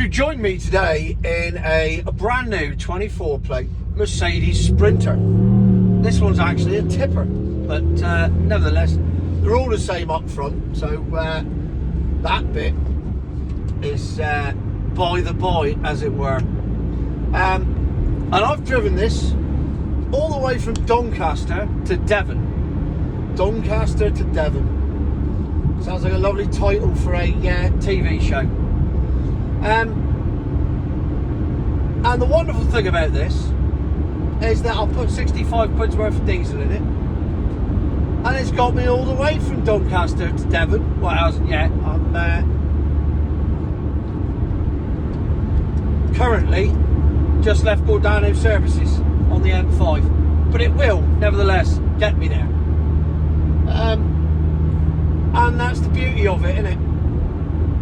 You join me today in a brand new 24 plate Mercedes Sprinter. This one's actually a tipper, but nevertheless they're all the same up front, so that bit is by the by, as it were. And I've driven this all the way from Doncaster to Devon. Doncaster to Devon. Sounds like a lovely title for a TV show. And the wonderful thing about this is that I'll put 65 quid's worth of diesel in it, and it's got me all the way from Doncaster to Devon. Well, it hasn't yet. I'm currently just left Gordano services on the M5, but it will nevertheless get me there. And that's the beauty of it, isn't it?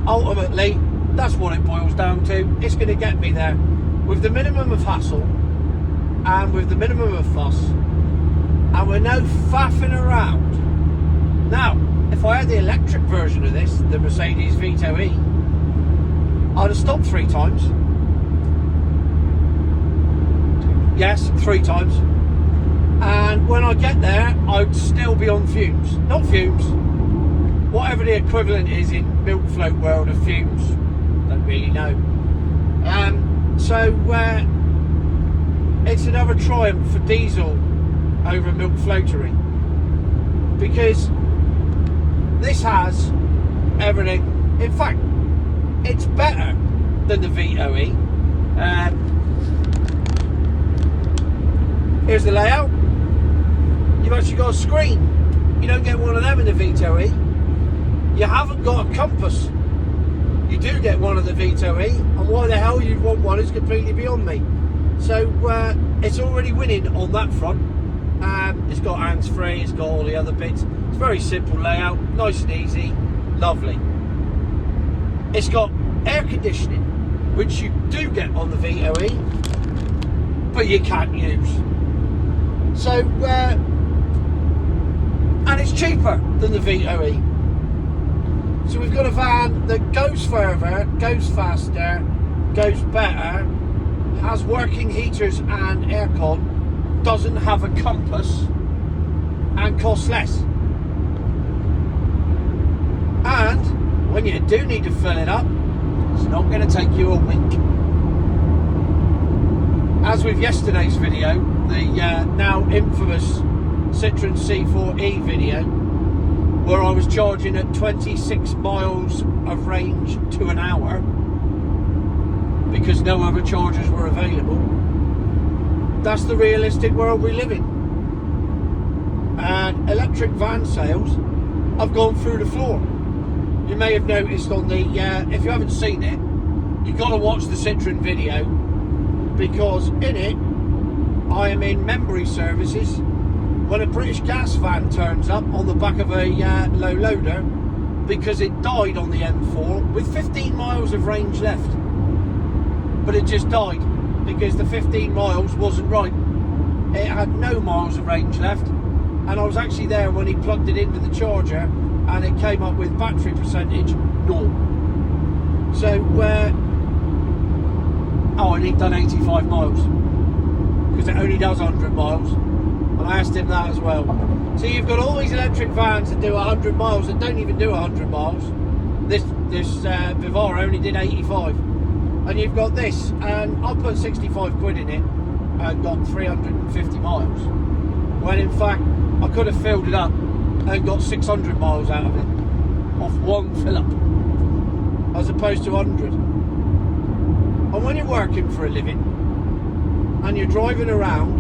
Ultimately, that's what it boils down to. It's going to get me there with the minimum of hassle and with the minimum of fuss, and we're no faffing around. Now, if I had the electric version of this, the Mercedes Vito E, I'd have stopped 3 times. Yes, 3 times. And when I get there, I'd still be on fumes. Not fumes, whatever the equivalent is in milk float world of fumes. Don't really know. So it's another triumph for diesel over milk floatery, because this has everything. In fact, it's better than the Vito E. Here's the layout. You've actually got a screen. You don't get one of them in the Vito E. You haven't got a compass. You do get one of the Vito E, and why the hell you'd want one is completely beyond me. So it's already winning on that front. It's got hands-free, it's got all the other bits. It's a very simple layout, nice and easy, lovely. It's got air conditioning, which you do get on the Vito E, but you can't use. So, and it's cheaper than the Vito E. So we've got a van that goes further, goes faster, goes better, has working heaters and aircon, doesn't have a compass, and costs less. And when you do need to fill it up, it's not going to take you a week. As with yesterday's video, the now infamous Citroen C4E video, where I was charging at 26 miles of range to an hour because no other chargers were available. That's the realistic world we live in. And electric van sales have gone through the floor. You may have noticed on the, if you haven't seen it, you've got to watch the Citroen video, because in it, I am in memory services when a British gas van turns up on the back of a low loader, because it died on the M4 with 15 miles of range left. But it just died because the 15 miles wasn't right. It had no miles of range left, and I was actually there when he plugged it into the charger, and it came up with battery percentage 0. So and he'd done 85 miles because it only does 100 miles. And I asked him that as well. So you've got all these electric vans that do 100 miles that don't even do 100 miles. This Vivara only did 85. And you've got this, and I put 65 quid in it and got 350 miles. When in fact, I could have filled it up and got 600 miles out of it off one fill up, as opposed to 100. And when you're working for a living and you're driving around,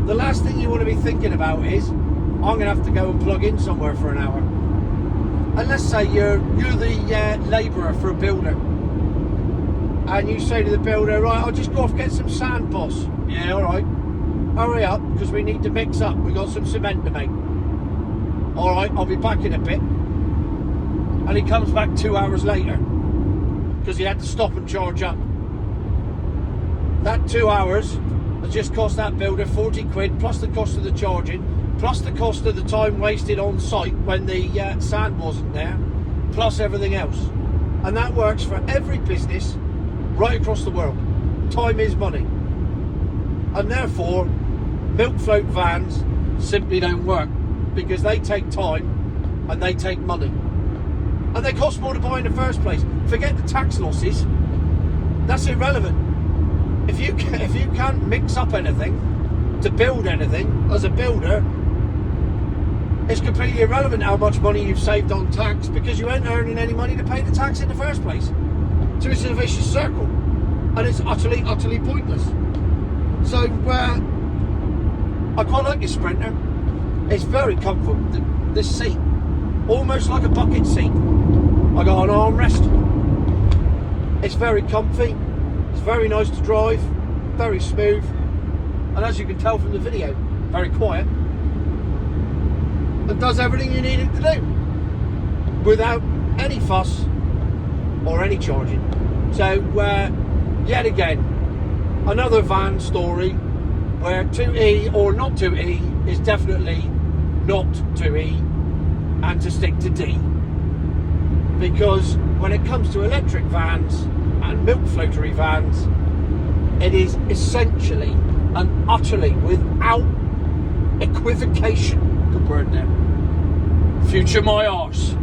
the last thing you want to be thinking about is, I'm going to have to go and plug in somewhere for an hour. And let's say you're the labourer for a builder, and you say to the builder, right, I'll just go off and get some sand, boss. Yeah, all right. Hurry up, because we need to mix up. We've got some cement to make. All right, I'll be back in a bit. And he comes back 2 hours later because he had to stop and charge up. That 2 hours has just cost that builder 40 quid, plus the cost of the charging, plus the cost of the time wasted on site when the sand wasn't there, plus everything else. And that works for every business right across the world. Time is money. And therefore, milk float vans simply don't work because they take time and they take money. And they cost more to buy in the first place. Forget the tax losses. That's irrelevant. If you can't mix up anything to build anything as a builder, it's completely irrelevant how much money you've saved on tax because you ain't earning any money to pay the tax in the first place. So it's a vicious circle, and it's utterly pointless. So I quite like this Sprinter. It's very comfortable. This seat, almost like a bucket seat. I got an armrest. It's very comfy. It's very nice to drive. Very smooth. And as you can tell from the video, very quiet. And does everything you need it to do without any fuss or any charging. So yet again, another van story where 2E or not 2E is definitely not 2E and to stick to D, because when it comes to electric vans and milk floatery vans, it is essentially and utterly without equivocation, good word there, future my arse.